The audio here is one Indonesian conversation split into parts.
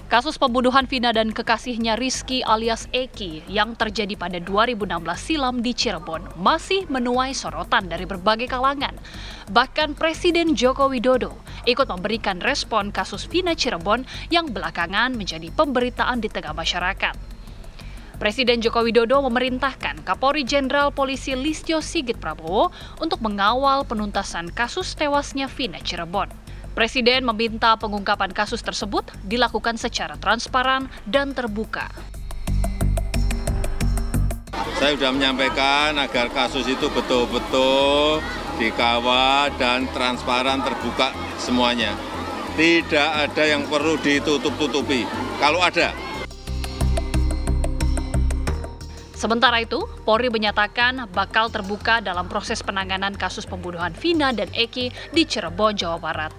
Kasus pembunuhan Vina dan kekasihnya Rizky alias Eki yang terjadi pada 2016 silam di Cirebon masih menuai sorotan dari berbagai kalangan. Bahkan Presiden Joko Widodo ikut memberikan respon kasus Vina Cirebon yang belakangan menjadi pemberitaan di tengah masyarakat. Presiden Joko Widodo memerintahkan Kapolri Jenderal Polisi Listio Sigit Prabowo untuk mengawal penuntasan kasus tewasnya Vina Cirebon. Presiden meminta pengungkapan kasus tersebut dilakukan secara transparan dan terbuka. Saya sudah menyampaikan agar kasus itu betul-betul dikawal dan transparan terbuka semuanya. Tidak ada yang perlu ditutup-tutupi. Kalau ada. Sementara itu, Polri menyatakan bakal terbuka dalam proses penanganan kasus pembunuhan Vina dan Eki di Cirebon, Jawa Barat.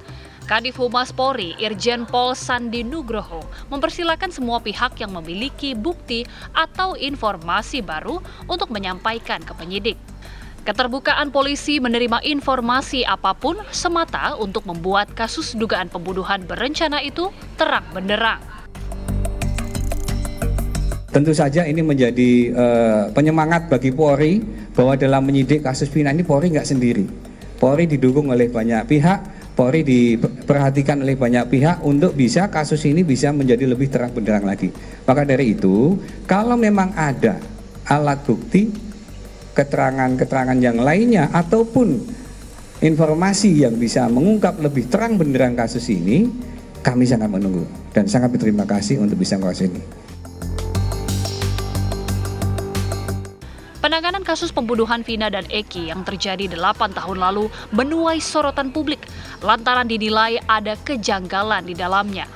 Kadif Humas Polri, Irjen Pol Sandi Nugroho, mempersilakan semua pihak yang memiliki bukti atau informasi baru untuk menyampaikan ke penyidik. Keterbukaan polisi menerima informasi apapun semata untuk membuat kasus dugaan pembunuhan berencana itu terang benderang. Tentu saja ini menjadi penyemangat bagi Polri bahwa dalam menyidik kasus Vina ini Polri nggak sendiri. Polri didukung oleh banyak pihak, Polri diperhatikan oleh banyak pihak untuk bisa kasus ini bisa menjadi lebih terang benderang lagi. Maka dari itu, kalau memang ada alat bukti, keterangan-keterangan yang lainnya ataupun informasi yang bisa mengungkap lebih terang benderang kasus ini, kami sangat menunggu dan sangat berterima kasih untuk bisa mengawasi ini. Penanganan kasus pembunuhan Vina dan Eki yang terjadi 8 tahun lalu menuai sorotan publik lantaran dinilai ada kejanggalan di dalamnya.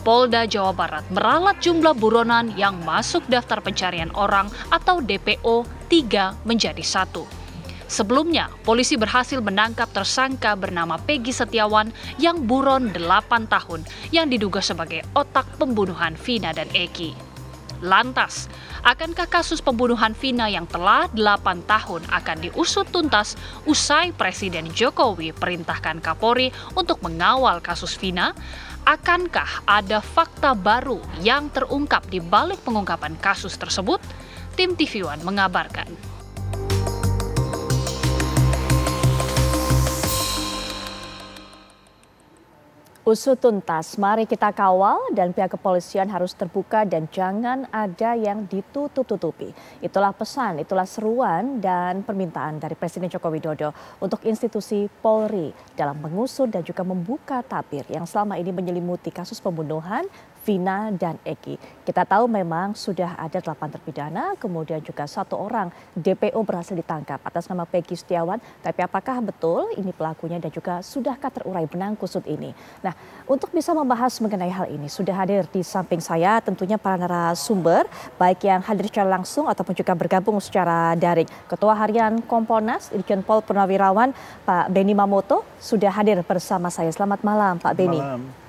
Polda Jawa Barat meralat jumlah buronan yang masuk daftar pencarian orang atau DPO 3 menjadi 1. Sebelumnya, polisi berhasil menangkap tersangka bernama Peggy Setiawan yang buron 8 tahun yang diduga sebagai otak pembunuhan Vina dan Eki. Lantas, akankah kasus pembunuhan Vina yang telah 8 tahun akan diusut tuntas usai Presiden Jokowi perintahkan Kapolri untuk mengawal kasus Vina? Akankah ada fakta baru yang terungkap di balik pengungkapan kasus tersebut? Tim TV One mengabarkan. Usut tuntas, mari kita kawal dan pihak kepolisian harus terbuka dan jangan ada yang ditutup-tutupi. Itulah pesan, itulah seruan dan permintaan dari Presiden Joko Widodo untuk institusi Polri dalam mengusut dan juga membuka tabir yang selama ini menyelimuti kasus pembunuhan Vina dan Eki. Kita tahu memang sudah ada 8 terpidana, kemudian juga 1 orang DPO berhasil ditangkap atas nama Peggy Setiawan. Tapi apakah betul ini pelakunya dan juga sudahkah terurai benang kusut ini? Nah, untuk bisa membahas mengenai hal ini sudah hadir di samping saya tentunya para narasumber, baik yang hadir secara langsung ataupun juga bergabung secara daring. Ketua Harian Kompolnas, Irjen Pol Purnawirawan, Pak Benny Mamoto sudah hadir bersama saya. Selamat malam, Pak Benny. Malam.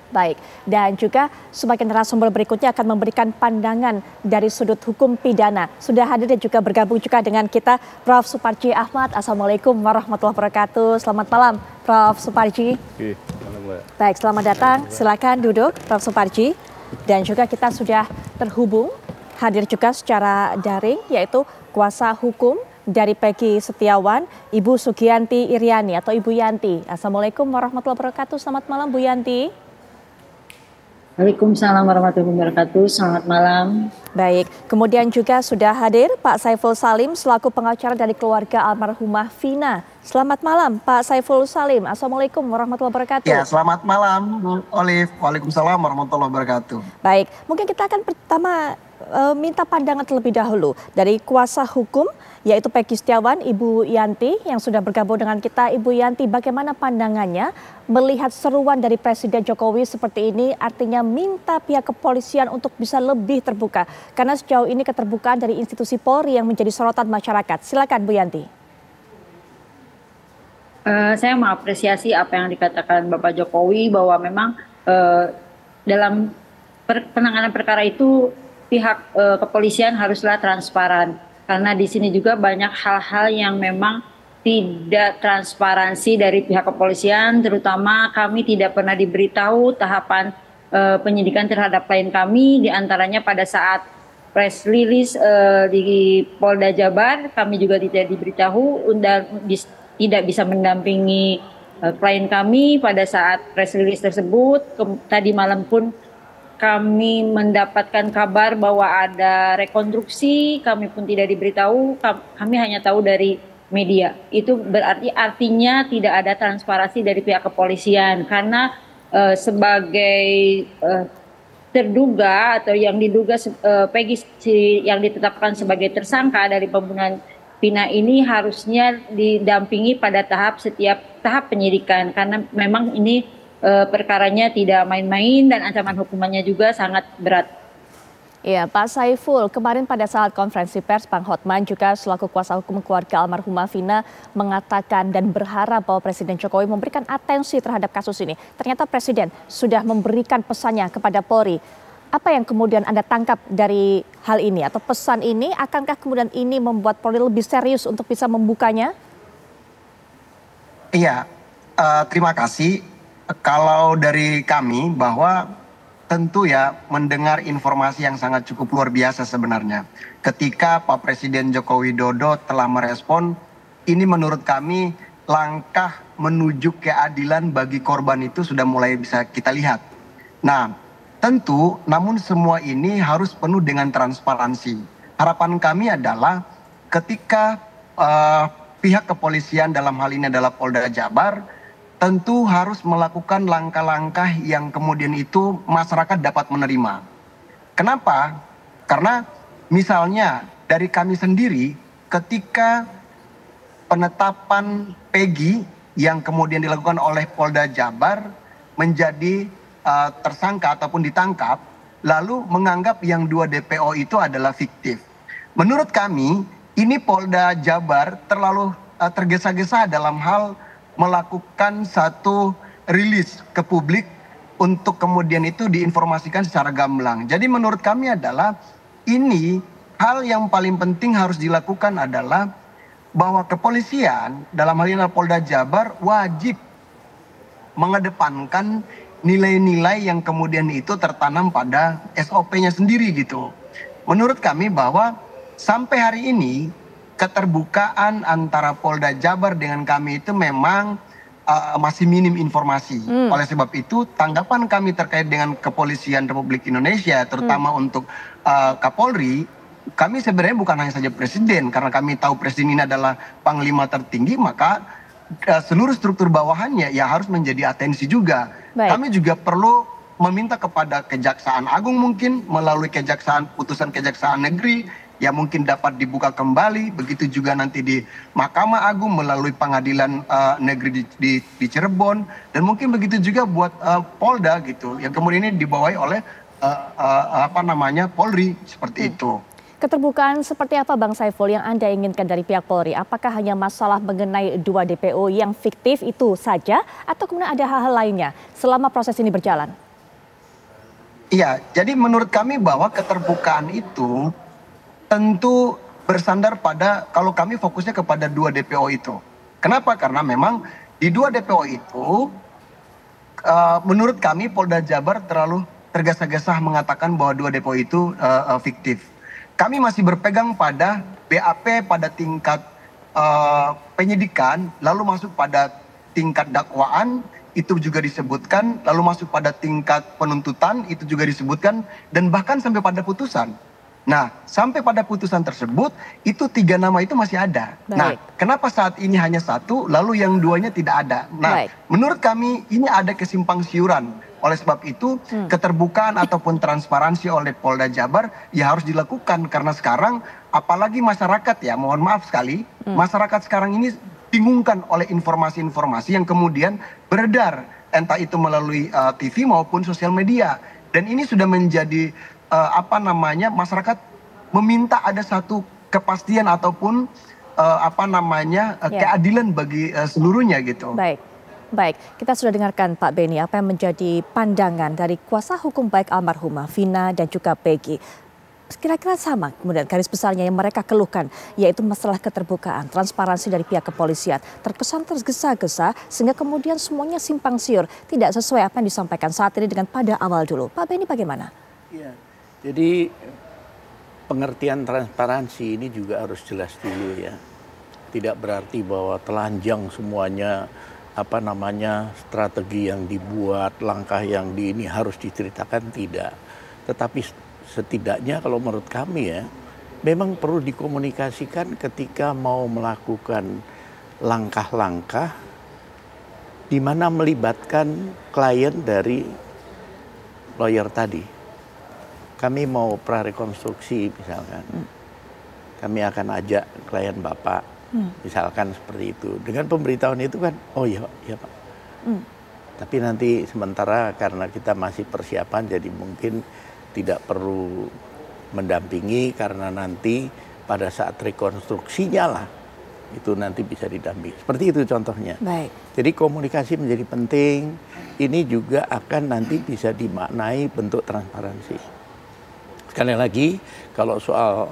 Baik, dan juga sebagai narasumber berikutnya akan memberikan pandangan dari sudut hukum pidana. Sudah hadir dan juga bergabung juga dengan kita Prof. Suparji Ahmad. Assalamualaikum warahmatullahi wabarakatuh. Selamat malam, Prof. Suparji. Baik, selamat datang. Silakan duduk, Prof. Suparji. Dan juga kita sudah terhubung, hadir juga secara daring, yaitu kuasa hukum dari Peggy Setiawan, Ibu Sugianti Iriani atau Ibu Yanti. Assalamualaikum warahmatullahi wabarakatuh. Selamat malam, Bu Yanti. Waalaikumsalam warahmatullahi wabarakatuh. Selamat malam. Baik, kemudian juga sudah hadir Pak Saiful Salim selaku pengacara dari keluarga almarhumah Vina. Selamat malam Pak Saiful Salim. Assalamualaikum warahmatullahi wabarakatuh. Ya, selamat malam Bu Olive. Waalaikumsalam warahmatullahi wabarakatuh. Baik, mungkin kita akan pertama minta pandangan terlebih dahulu dari kuasa hukum yaitu Peggy Setiawan, Ibu Yanti yang sudah bergabung dengan kita. Ibu Yanti, bagaimana pandangannya melihat seruan dari Presiden Jokowi seperti ini, artinya minta pihak kepolisian untuk bisa lebih terbuka. Karena sejauh ini keterbukaan dari institusi Polri yang menjadi sorotan masyarakat. Silakan Bu Yanti. Saya mengapresiasi apa yang dikatakan Bapak Jokowi bahwa memang dalam penanganan perkara itu pihak kepolisian haruslah transparan. Karena di sini juga banyak hal-hal yang memang tidak transparansi dari pihak kepolisian, terutama kami tidak pernah diberitahu tahapan penyidikan terhadap klien kami, diantaranya pada saat press release di Polda Jabar, kami juga tidak diberitahu tidak bisa mendampingi klien kami pada saat press release tersebut. Tadi malam pun kami mendapatkan kabar bahwa ada rekonstruksi, kami pun tidak diberitahu, kami hanya tahu dari media. Itu artinya tidak ada transparansi dari pihak kepolisian, karena sebagai terduga atau yang diduga Peggy yang ditetapkan sebagai tersangka dari pembunuhan Vina ini harusnya didampingi pada setiap tahap penyidikan, karena memang ini perkaranya tidak main-main dan ancaman hukumannya juga sangat berat. Ya, Pak Saiful, kemarin pada saat konferensi pers, Bang Hotman juga selaku kuasa hukum keluarga almarhumah Vina mengatakan dan berharap bahwa Presiden Jokowi memberikan atensi terhadap kasus ini. Ternyata Presiden sudah memberikan pesannya kepada Polri. Apa yang kemudian Anda tangkap dari hal ini atau pesan ini? Akankah kemudian ini membuat Polri lebih serius untuk bisa membukanya? Iya, terima kasih. Kalau dari kami bahwa tentu ya mendengar informasi yang sangat cukup luar biasa sebenarnya. Ketika Pak Presiden Joko Widodo telah merespon, ini menurut kami langkah menuju keadilan bagi korban itu sudah mulai bisa kita lihat. Nah, tentu namun semua ini harus penuh dengan transparansi. Harapan kami adalah ketika pihak kepolisian dalam hal ini adalah Polda Jabar tentu harus melakukan langkah-langkah yang kemudian itu masyarakat dapat menerima. Kenapa? Karena misalnya dari kami sendiri ketika penetapan Peggy yang kemudian dilakukan oleh Polda Jabar menjadi tersangka ataupun ditangkap, lalu menganggap yang 2 DPO itu adalah fiktif. Menurut kami, ini Polda Jabar terlalu tergesa-gesa dalam hal melakukan satu rilis ke publik untuk kemudian itu diinformasikan secara gamblang. Jadi menurut kami adalah ini hal yang paling penting harus dilakukan adalah bahwa kepolisian dalam hal ini Polda Jabar wajib mengedepankan nilai-nilai yang kemudian itu tertanam pada SOP-nya sendiri gitu. Menurut kami bahwa sampai hari ini keterbukaan antara Polda Jabar dengan kami itu memang masih minim informasi. Oleh sebab itu tanggapan kami terkait dengan Kepolisian Republik Indonesia terutama untuk Kapolri, kami sebenarnya bukan hanya saja Presiden, karena kami tahu Presiden ini adalah Panglima tertinggi, maka seluruh struktur bawahannya ya harus menjadi atensi juga. Baik. Kami juga perlu meminta kepada Kejaksaan Agung mungkin melalui putusan Kejaksaan Negeri ya mungkin dapat dibuka kembali, begitu juga nanti di Mahkamah Agung melalui Pengadilan Negeri di Cirebon, dan mungkin begitu juga buat Polda gitu yang kemudian ini dibawahi oleh Polri seperti itu. Keterbukaan seperti apa Bang Saiful yang Anda inginkan dari pihak Polri? Apakah hanya masalah mengenai 2 DPO yang fiktif itu saja atau kemudian ada hal-hal lainnya selama proses ini berjalan? Iya, jadi menurut kami bahwa keterbukaan itu tentu bersandar pada kalau kami fokusnya kepada 2 DPO itu. Kenapa? Karena memang di 2 DPO itu menurut kami Polda Jabar terlalu tergesa-gesa mengatakan bahwa 2 DPO itu fiktif. Kami masih berpegang pada BAP pada tingkat penyidikan, lalu masuk pada tingkat dakwaan, itu juga disebutkan, lalu masuk pada tingkat penuntutan, itu juga disebutkan, dan bahkan sampai pada putusan. Nah, sampai pada putusan tersebut, itu 3 nama itu masih ada. Baik. Nah, kenapa saat ini hanya 1, lalu yang 2-nya tidak ada? Nah, menurut kami ini ada kesimpang siuran. Oleh sebab itu, keterbukaan ataupun transparansi oleh Polda Jabar ya harus dilakukan. Karena sekarang, apalagi masyarakat ya, mohon maaf sekali, masyarakat sekarang ini bingungkan oleh informasi-informasi yang kemudian beredar. Entah itu melalui TV maupun sosial media. Dan ini sudah menjadi masyarakat meminta ada satu kepastian ataupun keadilan bagi seluruhnya gitu. Baik, kita sudah dengarkan Pak Beni apa yang menjadi pandangan dari kuasa hukum baik almarhumah Vina dan juga Peggy. Kira-kira sama kemudian garis besarnya yang mereka keluhkan, yaitu masalah keterbukaan, transparansi dari pihak kepolisian. Terkesan tergesa-gesa sehingga kemudian semuanya simpang siur, tidak sesuai apa yang disampaikan saat ini dengan pada awal dulu. Pak Benny bagaimana? Ya, jadi pengertian transparansi ini juga harus jelas dulu ya. Tidak berarti bahwa telanjang semuanya strategi yang dibuat, langkah yang ini harus diceritakan, tidak. Tetapi setidaknya kalau menurut kami ya, memang perlu dikomunikasikan ketika mau melakukan langkah-langkah di mana melibatkan klien dari lawyer tadi. Kami mau prarekonstruksi misalkan, kami akan ajak klien Bapak, misalkan seperti itu. Dengan pemberitahuan itu kan, oh iya Pak. Tapi nanti sementara karena kita masih persiapan, jadi mungkin tidak perlu mendampingi karena nanti pada saat rekonstruksinya lah itu nanti bisa didampingi. Seperti itu contohnya. Baik. Jadi komunikasi menjadi penting. Ini juga akan nanti bisa dimaknai bentuk transparansi. Sekali lagi, kalau soal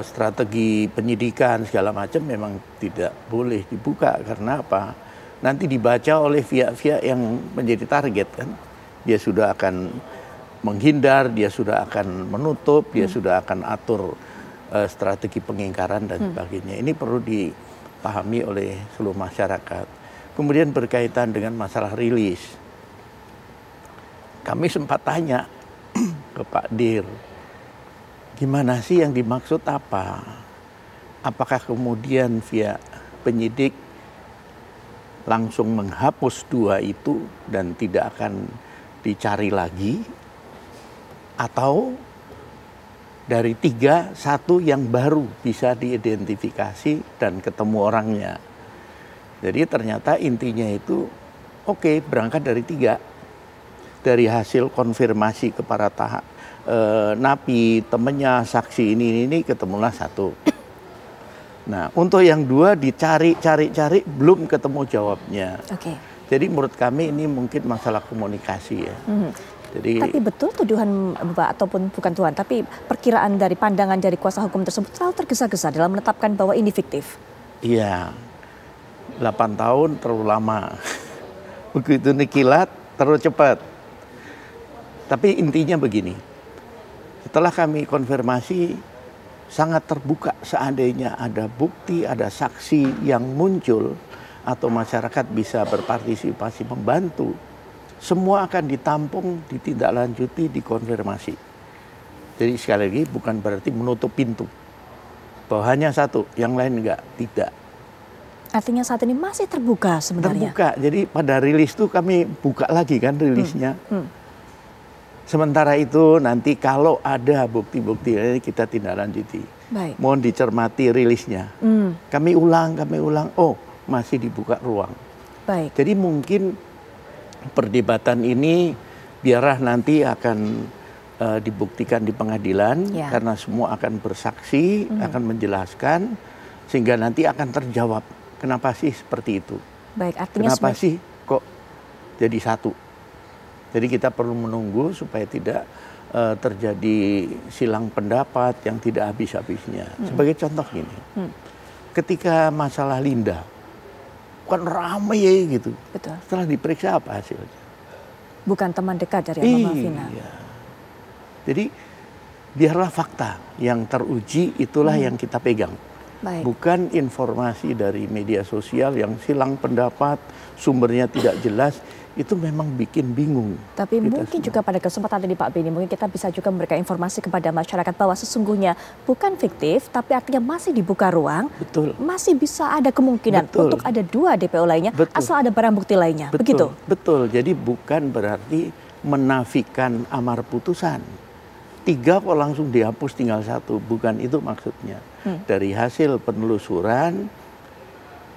strategi penyidikan segala macam memang tidak boleh dibuka. Karena apa? Nanti dibaca oleh pihak-pihak yang menjadi target kan. Dia sudah akan menghindar, dia sudah akan menutup, dia sudah akan atur strategi pengingkaran dan sebagainya. Ini perlu dipahami oleh seluruh masyarakat. Kemudian berkaitan dengan masalah rilis. Kami sempat tanya ke Pak Dir, gimana sih yang dimaksud apa? Apakah kemudian via penyidik langsung menghapus 2 itu dan tidak akan dicari lagi? Atau dari 3, 1 yang baru bisa diidentifikasi dan ketemu orangnya. Jadi ternyata intinya itu oke, berangkat dari 3. Dari hasil konfirmasi kepada napi, temennya, saksi ini ketemulah 1. Nah untuk yang 2 dicari, belum ketemu jawabnya. Oke. Jadi menurut kami ini mungkin masalah komunikasi ya. Jadi, tapi betul tuduhan Bapak ataupun bukan tuduhan, tapi perkiraan dari pandangan dari kuasa hukum tersebut terlalu tergesa-gesa dalam menetapkan bahwa ini fiktif. Iya, 8 tahun terlalu lama. Begitu nikilat terlalu cepat. Tapi intinya begini, setelah kami konfirmasi sangat terbuka seandainya ada bukti, ada saksi yang muncul atau masyarakat bisa berpartisipasi membantu. Semua akan ditampung, ditindaklanjuti, dikonfirmasi. Jadi sekali lagi bukan berarti menutup pintu. Bahwa hanya 1, yang lain enggak, tidak. Artinya saat ini masih terbuka sebenarnya? Terbuka, jadi pada rilis itu kami buka lagi kan rilisnya. Sementara itu nanti kalau ada bukti-bukti ini kita tindaklanjuti. Baik. Mohon dicermati rilisnya. Kami ulang, oh masih dibuka ruang. Baik. Jadi mungkin perdebatan ini biarlah nanti akan dibuktikan di pengadilan karena semua akan bersaksi, akan menjelaskan sehingga nanti akan terjawab kenapa sih seperti itu. Baik, artinya kenapa sih kok jadi 1. Jadi kita perlu menunggu supaya tidak terjadi silang pendapat yang tidak habis-habisnya. Sebagai contoh gini, ketika masalah Linda kan ramai gitu. Betul. Setelah diperiksa apa hasilnya? Bukan teman dekat dari Mama Vina. Jadi biarlah fakta yang teruji itulah yang kita pegang. Baik. Bukan informasi dari media sosial yang silang pendapat, sumbernya tidak jelas. Itu memang bikin bingung. Tapi mungkin juga pada kesempatan ini Pak Benny, mungkin kita bisa juga memberikan informasi kepada masyarakat bahwa sesungguhnya bukan fiktif, tapi artinya masih dibuka ruang. Betul. Masih bisa ada kemungkinan untuk ada 2 DPO lainnya, asal ada barang bukti lainnya. Betul. Begitu? Betul, jadi bukan berarti menafikan amar putusan. 3 kok langsung dihapus tinggal 1, bukan itu maksudnya. Dari hasil penelusuran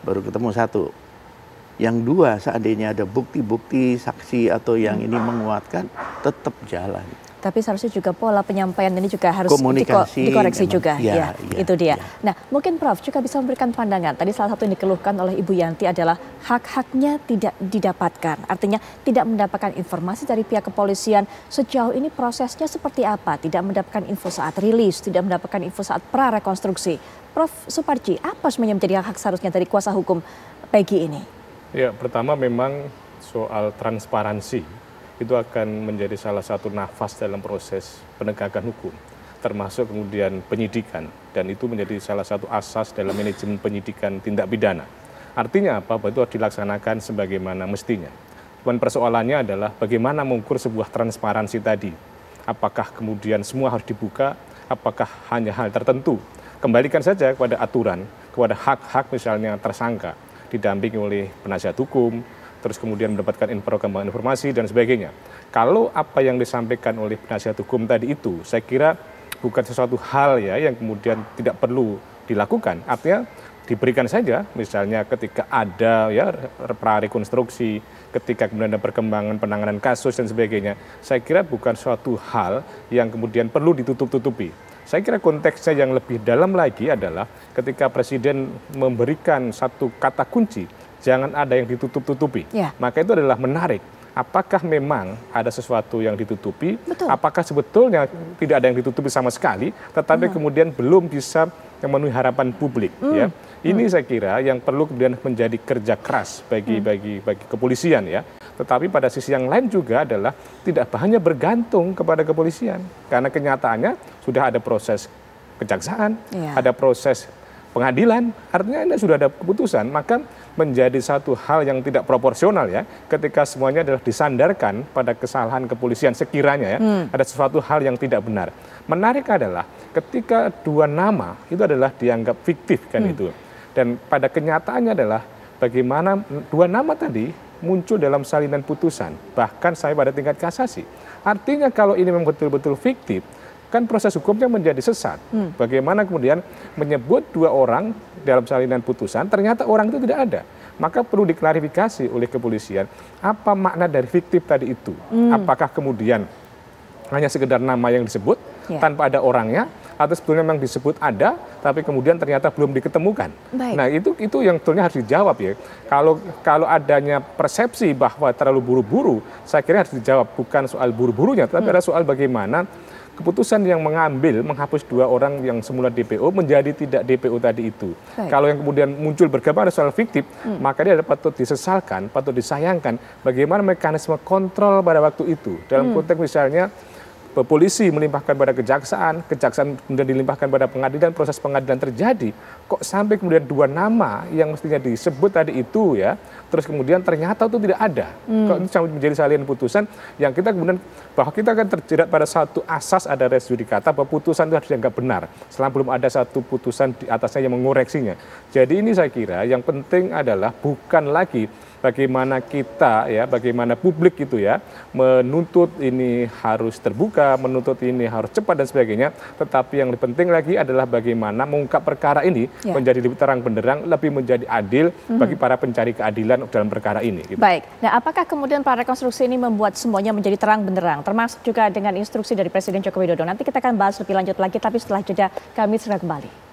baru ketemu 1. Yang 2 seandainya ada bukti-bukti saksi atau yang ini menguatkan tetap jalan. Tapi seharusnya juga pola penyampaian ini juga harus dikoreksi memang, juga. Ya, itu dia. Ya. Nah, mungkin Prof juga bisa memberikan pandangan. Tadi salah satu yang dikeluhkan oleh Ibu Yanti adalah hak-haknya tidak didapatkan. Artinya tidak mendapatkan informasi dari pihak kepolisian. Sejauh ini prosesnya seperti apa? Tidak mendapatkan info saat rilis, tidak mendapatkan info saat prarekonstruksi. Prof Suparji, apa sebenarnya menjadi hak seharusnya dari kuasa hukum Peggy ini? Ya, pertama memang soal transparansi itu akan menjadi salah satu nafas dalam proses penegakan hukum, termasuk kemudian penyidikan, dan itu menjadi salah satu asas dalam manajemen penyidikan tindak pidana. Artinya apa? Bahwa itu harus dilaksanakan sebagaimana mestinya. Cuman persoalannya adalah bagaimana mengukur sebuah transparansi tadi. Apakah kemudian semua harus dibuka, apakah hanya hal tertentu. Kembalikan saja kepada aturan, kepada hak-hak misalnya tersangka, didampingi oleh penasihat hukum, terus kemudian mendapatkan perkembangan informasi dan sebagainya. Kalau apa yang disampaikan oleh penasihat hukum tadi itu, saya kira bukan sesuatu hal ya yang kemudian tidak perlu dilakukan. Artinya diberikan saja, misalnya ketika ada ya prarekonstruksi, ketika kemudian ada perkembangan penanganan kasus dan sebagainya. Saya kira bukan suatu hal yang kemudian perlu ditutup-tutupi. Saya kira konteksnya yang lebih dalam lagi adalah ketika Presiden memberikan satu kata kunci, jangan ada yang ditutup-tutupi. Ya. Maka itu adalah menarik. Apakah memang ada sesuatu yang ditutupi? Betul. Apakah sebetulnya tidak ada yang ditutupi sama sekali, tetapi kemudian belum bisa memenuhi harapan publik? Ya, ini saya kira yang perlu kemudian menjadi kerja keras bagi kepolisian ya. Tetapi pada sisi yang lain juga adalah tidak hanya bergantung kepada kepolisian, karena kenyataannya sudah ada proses kejaksaan, ada proses pengadilan, artinya ini sudah ada keputusan, maka menjadi satu hal yang tidak proporsional ya, ketika semuanya adalah disandarkan pada kesalahan kepolisian sekiranya ya, ada sesuatu hal yang tidak benar. Menarik adalah ketika dua nama itu adalah dianggap fiktif kan itu, dan pada kenyataannya adalah bagaimana dua nama tadi muncul dalam salinan putusan, bahkan sampai pada tingkat kasasi. Artinya kalau ini memang betul-betul fiktif, kan proses hukumnya menjadi sesat. Bagaimana kemudian menyebut dua orang dalam salinan putusan, ternyata orang itu tidak ada. Maka perlu diklarifikasi oleh kepolisian, apa makna dari fiktif tadi itu? Apakah kemudian hanya sekedar nama yang disebut, tanpa ada orangnya, atau sebetulnya memang disebut ada, tapi kemudian ternyata belum diketemukan. Baik. Nah itu yang sebetulnya harus dijawab ya. Kalau adanya persepsi bahwa terlalu buru-buru, saya kira harus dijawab bukan soal buru-burunya, tapi ada soal bagaimana keputusan yang menghapus dua orang yang semula DPO menjadi tidak DPO tadi itu. Baik. Kalau yang kemudian muncul bergambar soal fiktif, maka dia patut disesalkan, patut disayangkan bagaimana mekanisme kontrol pada waktu itu. Dalam konteks misalnya polisi melimpahkan pada kejaksaan kemudian dilimpahkan pada pengadilan, proses pengadilan terjadi, kok sampai kemudian dua nama yang mestinya disebut tadi itu ya, terus kemudian ternyata itu tidak ada. Kok itu sampai menjadi salinan putusan yang kita kemudian, bahwa kita akan terjerat pada satu asas ada res judicata, bahwa putusan itu harus dianggap benar, selama belum ada satu putusan di atasnya yang mengoreksinya. Jadi ini saya kira yang penting adalah bukan lagi bagaimana kita ya, bagaimana publik itu ya menuntut ini harus terbuka, menuntut ini harus cepat dan sebagainya, tetapi yang lebih penting lagi adalah bagaimana mengungkap perkara ini menjadi lebih terang benderang, lebih menjadi adil bagi para pencari keadilan dalam perkara ini. Gitu. Baik, nah apakah kemudian prarekonstruksi ini membuat semuanya menjadi terang benderang, termasuk juga dengan instruksi dari Presiden Joko Widodo? Nanti kita akan bahas lebih lanjut lagi, tapi setelah jeda kami segera kembali.